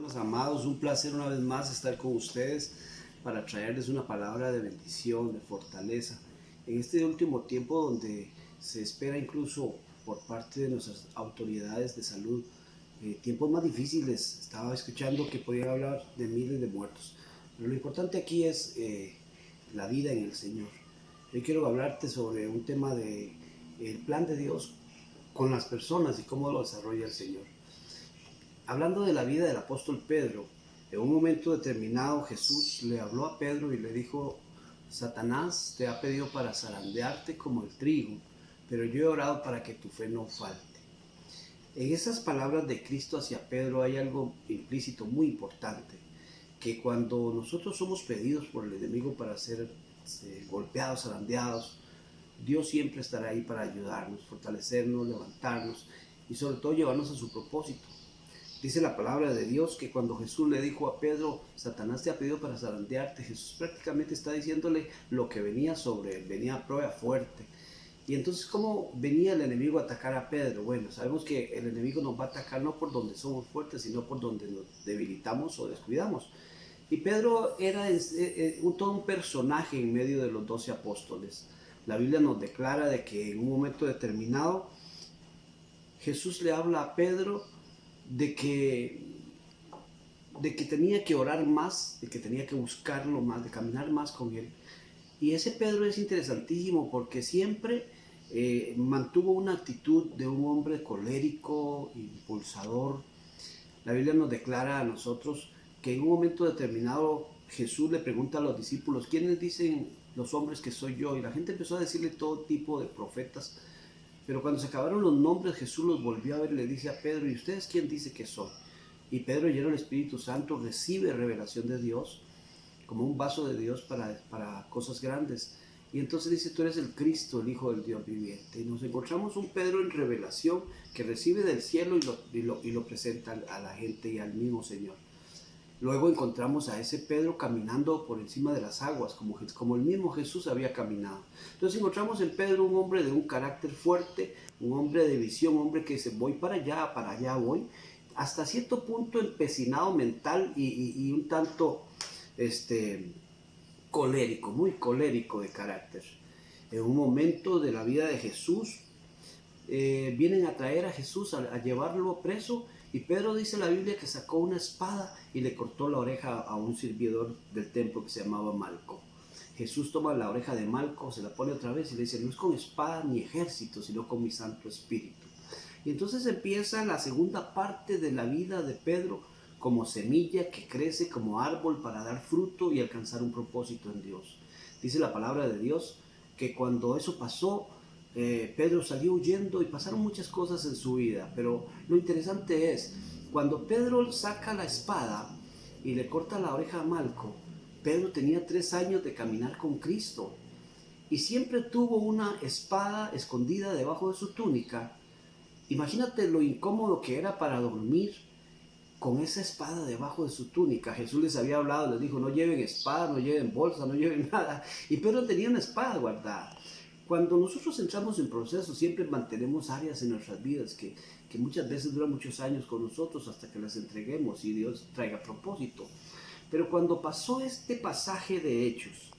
hermanos amados, un placer una vez más estar con ustedes para traerles una palabra de bendición, de fortaleza. En este último tiempo donde se espera incluso por parte de nuestras autoridades de salud, tiempos más difíciles, estaba escuchando que podían hablar de miles de muertos. Pero lo importante aquí es la vida en el Señor. Yo quiero hablarte sobre un tema de el plan de Dios con las personas y cómo lo desarrolla el Señor. Hablando de la vida del apóstol Pedro, en un momento determinado Jesús le habló a Pedro y le dijo: Satanás te ha pedido para zarandearte como el trigo, pero yo he orado para que tu fe no falte. En esas palabras de Cristo hacia Pedro hay algo implícito muy importante, que cuando nosotros somos pedidos por el enemigo para ser golpeados, zarandeados, Dios siempre estará ahí para ayudarnos, fortalecernos, levantarnos y sobre todo llevarnos a su propósito. Dice la palabra de Dios que cuando Jesús le dijo a Pedro: Satanás te ha pedido para zarandearte, Jesús prácticamente está diciéndole lo que venía sobre él, venía a prueba fuerte. Y entonces, ¿cómo venía el enemigo a atacar a Pedro? Bueno, sabemos que el enemigo nos va a atacar no por donde somos fuertes, sino por donde nos debilitamos o descuidamos. Y Pedro era todo un personaje en medio de los 12 apóstoles. La Biblia nos declara de que en un momento determinado Jesús le habla a Pedro de que tenía que orar más, de que tenía que buscarlo más, de caminar más con él. Y ese Pedro es interesantísimo porque siempre mantuvo una actitud de un hombre colérico, impulsador. La Biblia nos declara a nosotros que en un momento determinado Jesús le pregunta a los discípulos: ¿quiénes dicen los hombres que soy yo? Y la gente empezó a decirle todo tipo de profetas. Pero cuando se acabaron los nombres, Jesús los volvió a ver y le dice a Pedro: ¿y ustedes quién dice que soy? Y Pedro, lleno del Espíritu Santo, recibe revelación de Dios como un vaso de Dios para cosas grandes. Y entonces dice: tú eres el Cristo, el Hijo del Dios viviente. Y nos encontramos un Pedro en revelación que recibe del cielo y lo presenta a la gente y al mismo Señor. Luego encontramos a ese Pedro caminando por encima de las aguas, como el mismo Jesús había caminado. Entonces encontramos en Pedro un hombre de un carácter fuerte, un hombre de visión, un hombre que dice: voy para allá voy, hasta cierto punto empecinado mental y un tanto colérico, muy colérico de carácter. En un momento de la vida de Jesús, vienen a traer a Jesús, a llevarlo preso, y Pedro, dice la Biblia, que sacó una espada y le cortó la oreja a un servidor del templo que se llamaba Malco. Jesús toma la oreja de Malco, se la pone otra vez y le dice: no es con espada ni ejército, sino con mi Santo Espíritu. Y entonces empieza la segunda parte de la vida de Pedro, como semilla que crece como árbol para dar fruto y alcanzar un propósito en Dios. Dice la palabra de Dios que cuando eso pasó, Pedro salió huyendo y pasaron muchas cosas en su vida, pero lo interesante es, cuando Pedro saca la espada y le corta la oreja a Malco, Pedro tenía 3 años de caminar con Cristo y siempre tuvo una espada escondida debajo de su túnica. Imagínate lo incómodo que era para dormir con esa espada debajo de su túnica. Jesús les había hablado, les dijo: no lleven espada, no lleven bolsa, no lleven nada. Y Pedro tenía una espada guardada. Cuando nosotros entramos en proceso, siempre mantenemos áreas en nuestras vidas que muchas veces duran muchos años con nosotros hasta que las entreguemos y Dios traiga propósito. Pero cuando pasó este pasaje de Hechos,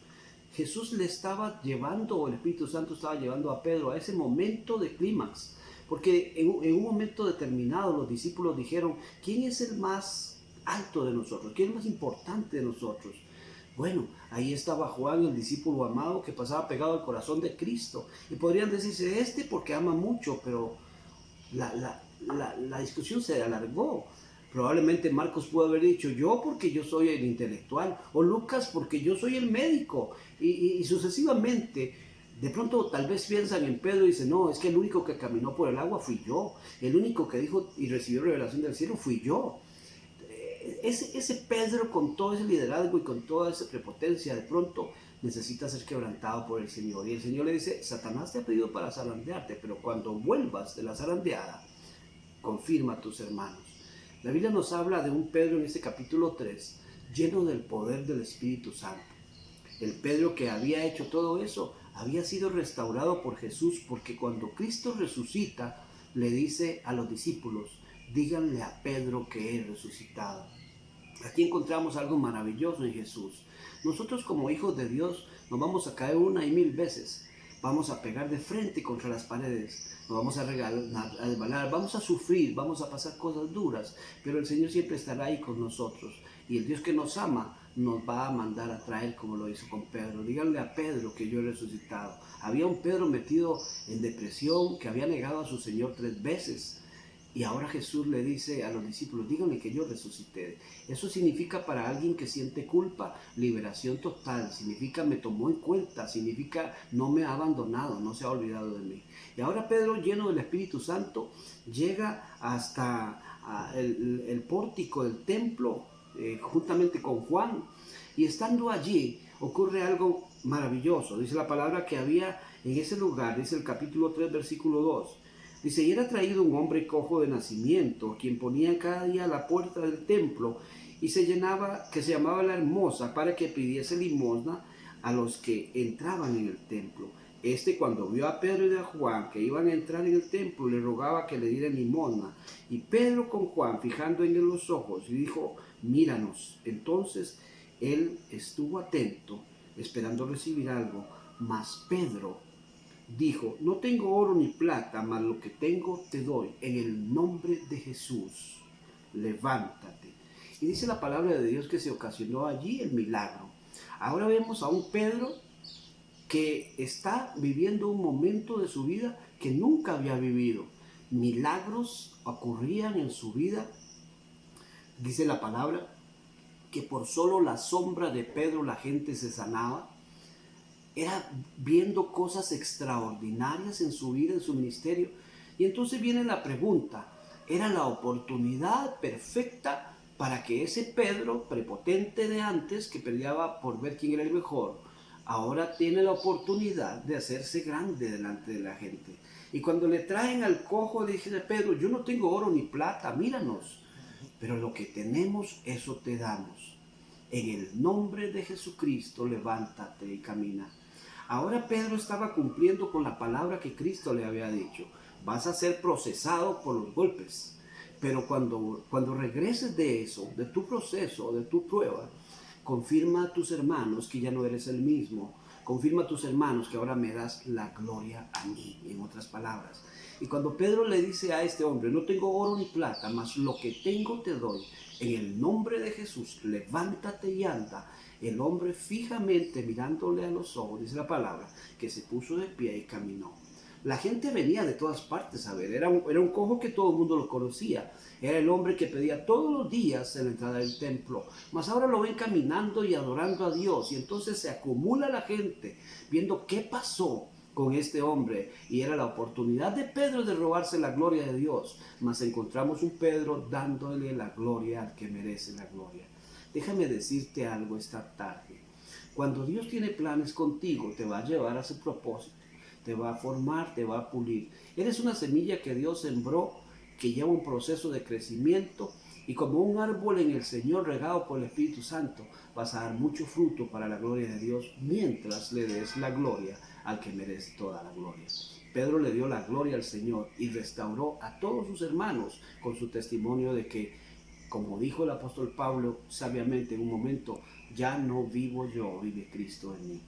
Jesús le estaba llevando, o el Espíritu Santo estaba llevando a Pedro a ese momento de clímax. Porque en un momento determinado los discípulos dijeron: ¿quién es el más alto de nosotros? ¿Quién es el más importante de nosotros? Bueno, ahí estaba Juan, el discípulo amado, que pasaba pegado al corazón de Cristo. Y podrían decirse: porque ama mucho, pero la discusión se alargó. Probablemente Marcos pudo haber dicho: yo porque yo soy el intelectual, o Lucas porque yo soy el médico, y sucesivamente. De pronto tal vez piensan en Pedro y dicen: no, es que el único que caminó por el agua fui yo, el único que dijo y recibió revelación del cielo fui yo. Ese Pedro, con todo ese liderazgo y con toda esa prepotencia, de pronto necesita ser quebrantado por el Señor. Y el Señor le dice: Satanás te ha pedido para zarandearte, pero cuando vuelvas de la zarandeada, confirma a tus hermanos. La Biblia nos habla de un Pedro en este capítulo 3, lleno del poder del Espíritu Santo. El Pedro que había hecho todo eso había sido restaurado por Jesús, porque cuando Cristo resucita, le dice a los discípulos: díganle a Pedro que he resucitado. Aquí encontramos algo maravilloso en Jesús. Nosotros como hijos de Dios nos vamos a caer una y mil veces. Vamos a pegar de frente contra las paredes. Nos vamos a resbalar, vamos a sufrir, vamos a pasar cosas duras. Pero el Señor siempre estará ahí con nosotros. Y el Dios que nos ama nos va a mandar a traer como lo hizo con Pedro. Díganle a Pedro que yo he resucitado. Había un Pedro metido en depresión que había negado a su Señor 3 veces. Y ahora Jesús le dice a los discípulos, díganle que yo resucité. Eso significa para alguien que siente culpa, liberación total. Significa me tomó en cuenta, significa no me ha abandonado, no se ha olvidado de mí. Y ahora Pedro, lleno del Espíritu Santo, llega hasta el pórtico del templo, juntamente con Juan. Y estando allí ocurre algo maravilloso. Dice la palabra que había en ese lugar, dice el capítulo 3, versículo 2. Dice, y era traído un hombre cojo de nacimiento, quien ponía cada día a la puerta del templo y que se llamaba la Hermosa, para que pidiese limosna a los que entraban en el templo. Cuando vio a Pedro y a Juan que iban a entrar en el templo, le rogaba que le dieran limosna. Y Pedro con Juan, fijando en él los ojos, le dijo, míranos. Entonces él estuvo atento, esperando recibir algo, mas Pedro dijo, no tengo oro ni plata, mas lo que tengo te doy. En el nombre de Jesús, levántate. Y dice la palabra de Dios que se ocasionó allí el milagro. Ahora vemos a un Pedro que está viviendo un momento de su vida que nunca había vivido. Milagros ocurrían en su vida. Dice la palabra que por solo la sombra de Pedro la gente se sanaba. Era viendo cosas extraordinarias en su vida, en su ministerio. Y entonces viene la pregunta, ¿era la oportunidad perfecta para que ese Pedro prepotente de antes, que peleaba por ver quién era el mejor, ahora tiene la oportunidad de hacerse grande delante de la gente? Y cuando le traen al cojo, dice Pedro, yo no tengo oro ni plata, míranos, pero lo que tenemos, eso te damos. En el nombre de Jesucristo, levántate y camina. Ahora Pedro estaba cumpliendo con la palabra que Cristo le había dicho. Vas a ser procesado por los golpes. Pero cuando regreses de eso, de tu proceso, de tu prueba, confirma a tus hermanos que ya no eres el mismo. Confirma a tus hermanos que ahora me das la gloria a mí, en otras palabras. Y cuando Pedro le dice a este hombre, no tengo oro ni plata, mas lo que tengo te doy. En el nombre de Jesús, levántate y anda. El hombre fijamente mirándole a los ojos, dice la palabra, que se puso de pie y caminó. La gente venía de todas partes a ver. Era un cojo que todo el mundo lo conocía. Era el hombre que pedía todos los días en la entrada del templo. Mas ahora lo ven caminando y adorando a Dios. Y entonces se acumula la gente viendo qué pasó con este hombre. Y era la oportunidad de Pedro de robarse la gloria de Dios. Mas encontramos un Pedro dándole la gloria al que merece la gloria. Déjame decirte algo esta tarde. Cuando Dios tiene planes contigo, te va a llevar a su propósito. Te va a formar, te va a pulir. Eres una semilla que Dios sembró, que lleva un proceso de crecimiento, y como un árbol en el Señor regado por el Espíritu Santo, vas a dar mucho fruto para la gloria de Dios, mientras le des la gloria al que merece toda la gloria. Pedro le dio la gloria al Señor y restauró a todos sus hermanos con su testimonio de que, como dijo el apóstol Pablo sabiamente en un momento, ya no vivo yo, vive Cristo en mí.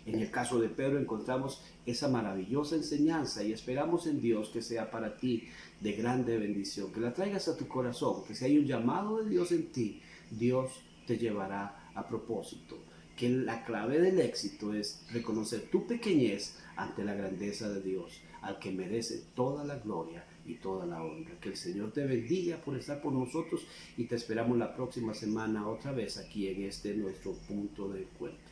En el caso de Pedro encontramos esa maravillosa enseñanza y esperamos en Dios que sea para ti de grande bendición, que la traigas a tu corazón, que si hay un llamado de Dios en ti, Dios te llevará a propósito. Que la clave del éxito es reconocer tu pequeñez ante la grandeza de Dios, al que merece toda la gloria y toda la honra. Que el Señor te bendiga por estar por nosotros y te esperamos la próxima semana otra vez aquí en este nuestro punto de encuentro.